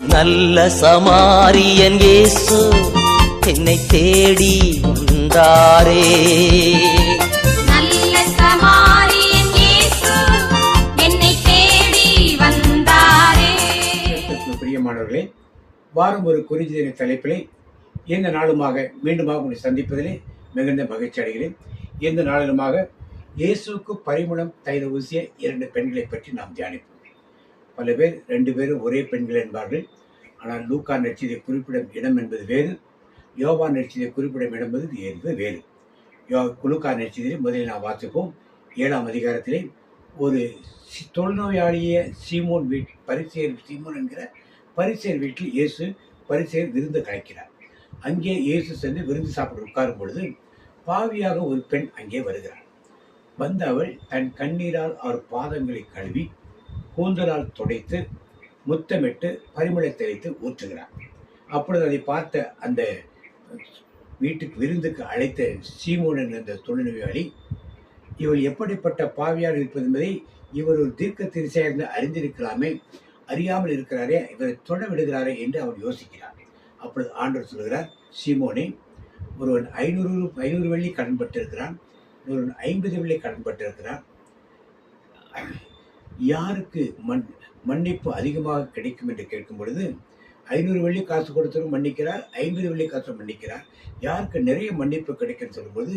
நல்ல சமாரியன் இயேசு என்னை தேடி வந்தாரே. நல்ல சமாரியன் இயேசு என்னை தேடி வந்தாரே. பிரியமானவர்களே, வாரம் ஒரு குறிஞ்சிதின தலைப்பிலே இந்த நாளுமாக மீண்டுமாக உங்களை சந்திப்பதிலே மிகுந்த மகிழ்ச்சி அடைகிறேன். இந்த நாளிலுமாக இயேசுக்கு பரிமளம் தைல ஊசிய 2 பெண்களை பற்றி நாம் தியானிப்போம். பல பேர் 2 பேரும் ஒரே பெண்கள் என்பார்கள். ஆனால் லூக்கா நற்செய்தியை குறிப்பிடும் இடம் என்பது வேறு, யோவான் நற்செய்தியை குறிப்பிடும் இடம் என்பது வேறு. லூக்கா நற்செய்தியை முதலில் நாம் வாசிப்போம். 7ஆம் அதிகாரத்திலே ஒரு தொழுநோயாளிய சீமோன் வீட்டில் பரிசேயர் சீமோன் என்கிற பரிசேயர் வீட்டில் இயேசு பரிசேயர் விருந்து கலைக்கிறார். அங்கே இயேசு சென்று விருந்து சாப்பிட உட்காரும் பொழுது பாவியாக ஒரு பெண் அங்கே வருகிறார். வந்த அவள் தன் கண்ணீரால் அவர் பாதங்களை கழுவி கூந்தலால் துடைத்து முத்தமிட்டு பரிமளத்தை வைத்து ஊற்றுகிறார். அப்பொழுது அதை பார்த்த அந்த வீட்டுக்கு விருந்துக்கு அழைத்த சீமோன் என்ற தொழுநோயாளி, இவள் எப்படிப்பட்ட பாவியாக இருப்பது என்பதை இவர் ஒரு தீர்க்க தரிசியாக அறிந்திருக்கலாமே, அறியாமல் இருக்கிறாரே, இவரை தொட விடுகிறாரே என்று அவர் யோசிக்கிறார். அப்பொழுது ஆண்டவர் சொல்கிறார், சீமோனே, ஒருவன் 500 வெள்ளி கடன்பட்டிருக்கிறான், ஒருவன் 50 வெள்ளி கடன்பட்டிருக்கிறான். யாருக்கு மன்னிப்பு அதிகமாக கிடைக்கும் என்று கேட்கும் பொழுது 500 வெள்ளி காசு கொடுத்தவரும் மன்னிக்கிறார், 50 வெள்ளி காசு மன்னிக்கிறார். யாருக்கு நிறைய மன்னிப்பு கிடைக்கும் சொல்லும்போது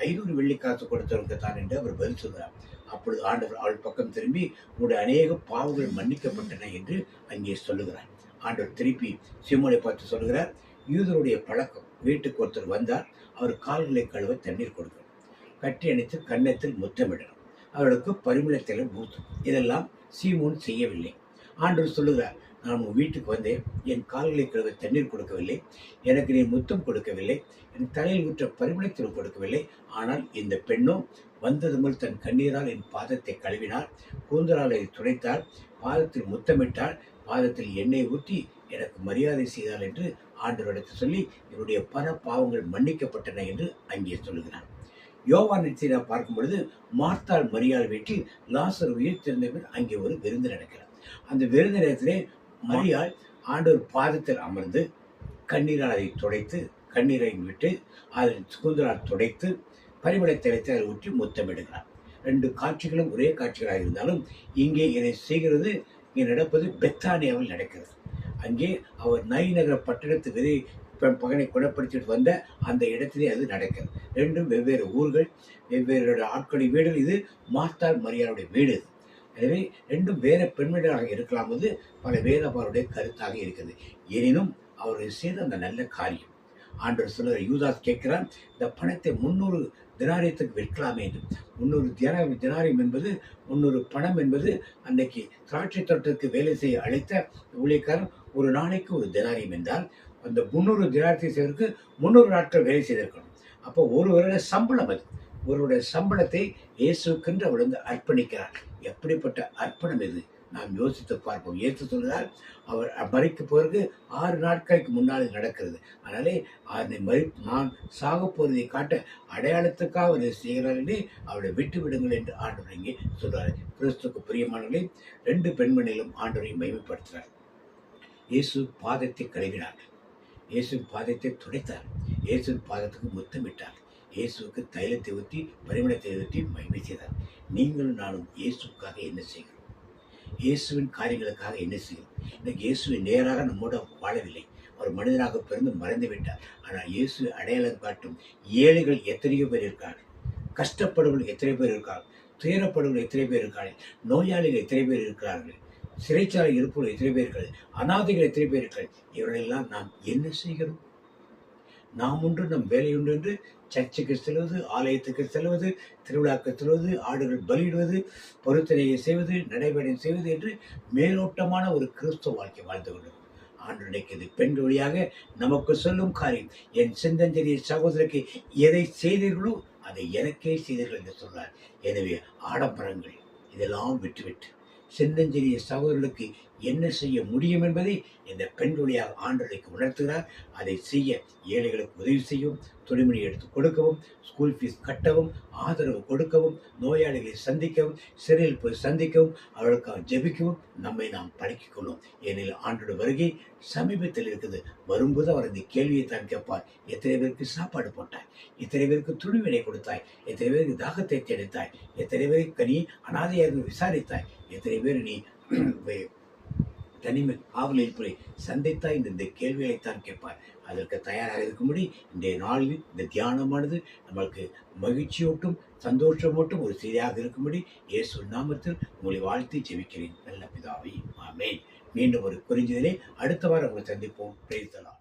500 வெள்ளி காசு கொடுத்தவருக்கு தான் என்று அவர் பதில் சொல்கிறார். அப்பொழுது ஆண்டவர் அவள் பக்கம் திரும்பி, உங்களுடைய அநேக பாவங்கள் மன்னிக்கப்பட்டன என்று அங்கே சொல்லுகிறார். ஆண்டவர் திருப்பி சீமோனை பார்த்து சொல்கிறார், யூதருடைய பழக்கம், வீட்டுக்கு ஒருத்தர் வந்தால் அவர் கால்களை கழுவ தண்ணீர் கொடுக்கணும், கட்டி அணைத்து கன்னத்தில் முத்தமிடணும், அவர்களுக்கு பரிமளத்திலும் ஊற்றும். இதெல்லாம் சீமோன் செய்யவில்லை. ஆண்டவர் சொல்லுகிறார், நான் உன் வீட்டுக்கு வந்தேன், என் கால்களை கழுவ தண்ணீர் கொடுக்கவில்லை, எனக்கு நீ முத்தம் கொடுக்கவில்லை, என் தலையில் ஊற்ற பரிமளத்திலும் கொடுக்கவில்லை. ஆனால் இந்த பெண்ணோ வந்தது முதல் தன் கண்ணீரால் என் பாதத்தை கழுவினார், கூந்தலால் அதை துடைத்தார், பாதத்தில் முத்தமிட்டார், பாதத்தில் எண்ணெய் ஊற்றி எனக்கு மரியாதை செய்தாள் என்று ஆண்டவரிடத்தில் சொல்லி என்னுடைய பல பாவங்கள் மன்னிக்கப்பட்டன என்று அங்கே சொல்லுகிறார். யோவான் நற்செய்தியை நாம் பார்க்கும் பொழுது மார்த்தாள் மரியாள் வீட்டில் லாசர் உயிர் திறந்தவர் அங்கே ஒரு விருந்து நடக்கிறார். அந்த விருந்து நேரத்திலே மரியாள் ஆண்டவர் பாதத்தில் அமர்ந்து கண்ணீரால் அதை துடைத்து, கண்ணீரை விட்டு அதில் கூந்தலால் துடைத்து பரிமளத்தை வைத்து அதை ஊற்றி முத்தமிடுகிறார். 2 காட்சிகளும் ஒரே காட்சிகளாக இருந்தாலும் இங்கே இதை செய்கிறது, இங்கே நடப்பது பெத்தானியாவில் நடக்கிறது. அங்கே அவர் நகர பட்டணத்து விதை பகனை குணப்படுத்திட்டு வந்த அந்த இடத்திலே அது நடக்கிறது. 2 வெவ்வேறு ஊர்கள், வெவ்வேறு ஆட்களின் வீடு. இது மார்த்தாள் மரியாளுடைய வீடு. எனவே 2 வேற பெண்மணிகளாக இருக்கலாம் போது பல பேர் அவருடைய கருத்தாக இருக்கிறது. எனினும் அவர்கள் செய்த அந்த நல்ல காரியம். ஆண்டவர் சொல்லுற யூதாஸ் கேட்கிறான், இந்த பணத்தை 300 தினாரியத்துக்கு விற்கலாமே என்று. 300 தினாரியம் என்பது 300 பணம் என்பது அன்னைக்கு திராட்சை தோட்டத்துக்கு வேலை செய்ய அழைத்த ஊழியக்காரன் ஒரு நாளைக்கு ஒரு தினாரியம் என்றால் அந்த 300 தினாரியத்தை செய்வதற்கு 300 நாட்கள் வேலை செய்திருக்கணும். அப்போ ஒருவருடைய சம்பளம் அது. ஒருவருடைய சம்பளத்தை இயேசுக்கென்று அவர் அர்ப்பணிக்கிறார். எப்படிப்பட்ட அர்ப்பணம் இது நாம் யோசித்து பார்ப்போம். இயேசு சொல்கிறார், அவர் மறிக்க போறதுக்கு 6 நாட்களுக்கு முன்னால் நடக்கிறது. அதனாலே நான் சாக போறதை காட்ட அடையாளத்துக்காக அவர் செய்கிறார் என்று அவரை விட்டு விடுங்கள் என்று ஆண்டவர் இங்கே சொல்றாரு. கிறிஸ்துவுக்கு பிரியமானவர்களே, 2 பெண்மணிகளும் ஆண்டவரை மகிமைப்படுத்துகிறார். இயேசு பாதத்தை கழுவினார், இயேசு பாதத்தை துடைத்தார், இயேசு பாதத்துக்கு முத்தமிட்டார், இயேசுக்கு தைலத்தை ஊற்றி பரிமளத்தை ஊற்றி மகிமை செய்தார். நீங்களும் நானும் இயேசுக்காக என்ன செய்கிறோம்? இயேசுவின் காரியங்களுக்காக என்ன செய்யும்? இன்னைக்கு இயேசுவை நேராக நம்மோட வாழவில்லை. அவர் மனிதனாக பிறந்து மறந்து விட்டார். ஆனால் இயேசுவை அடையாளம் காட்டும் ஏழைகள் எத்தனையோ பேர் இருக்கார்கள், கஷ்டப்படுவர்கள் எத்தனை பேர் இருக்கார்கள், துயரப்படுவர்கள் எத்தனை பேர் இருக்கார்கள், நோயாளிகள் எத்தனை பேர் இருக்கிறார்கள், சிறைச்சாலை இருப்பவர்கள் எத்தனை பேர் இருக்கிறது, அநாதைகள் எத்தனை பேர் இருக்கிறது. இவர்களெல்லாம் நாம் என்ன செய்கிறோம்? நாம் ஒன்று நம் வேலை உண்டு என்று சர்ச்சுக்கு செல்வது, ஆலயத்துக்கு செல்வது, திருவிழாக்கு செல்வது, ஆடுகள் பலியிடுவது, பொருத்தனையை செய்வது, நடைபெறம் செய்வது என்று மேலோட்டமான ஒரு கிறிஸ்துவ வாழ்க்கை வாழ்ந்து கொண்டோம். ஆண்டு பெண்கள் வழியாக நமக்கு சொல்லும் காரியம், என் சிந்தஞ்செறிய சகோதரருக்கு எதை செய்தீர்களோ அதை எனக்கே செய்தீர்கள் என்று சொல்றார். எனவே ஆடம்பரங்கள் இதெல்லாம் விட்டுவிட்டு சின்னஞ்சிறிய சகோதரர்களுக்கு என்ன செய்ய முடியும் என்பதை இந்த பெண் வழியாக ஆண்டவருக்கு உணர்த்துகிறார். அதை செய்ய ஏழைகளுக்கு உதவி செய்யவும், துணிமணி எடுத்து கொடுக்கவும், ஸ்கூல் ஃபீஸ் கட்டவும், ஆதரவு கொடுக்கவும், நோயாளிகளை சந்திக்கவும், சிறையில் போய் சந்திக்கவும், அவர்களுக்காக ஜெபிக்கவும் நம்மை நாம் பழக்கிக்கொள்ளும். ஏனெனில் ஆண்டோட வருகை சமீபத்தில் இருக்குது. வரும்போது அவர் இந்த கேள்வியை தான் கேட்பார். எத்தனை பேருக்கு சாப்பாடு போட்டாய்? எத்தனை பேருக்கு துணிவினை கொடுத்தாய்? எத்தனை பேருக்கு தாகத்தை தெளித்தாய்? எத்தனை பேருக்கு நீ அனாதையாக விசாரித்தாய்? எத்தனை பேர் நீ தனிமை காவலில் போய் சந்தித்தாய்? இந்த கேள்விகளைத்தான் கேட்பார். அதற்கு தயாராக இருக்கும்படி இன்றைய நாளில் இந்த தியானமானது நம்மளுக்கு மகிழ்ச்சியோட்டும் சந்தோஷமோட்டும் ஒரு செய்தியாக இருக்கும்படி இயேசு நாமத்தில் உங்களை வாழ்த்தி ஜெபிக்கிறேன் நல்ல பிதாவே, ஆமென். மீண்டும் ஒரு குறிஞ்சிலே அடுத்த வாரம் உங்களை சந்திப்போம். Praise the Lord.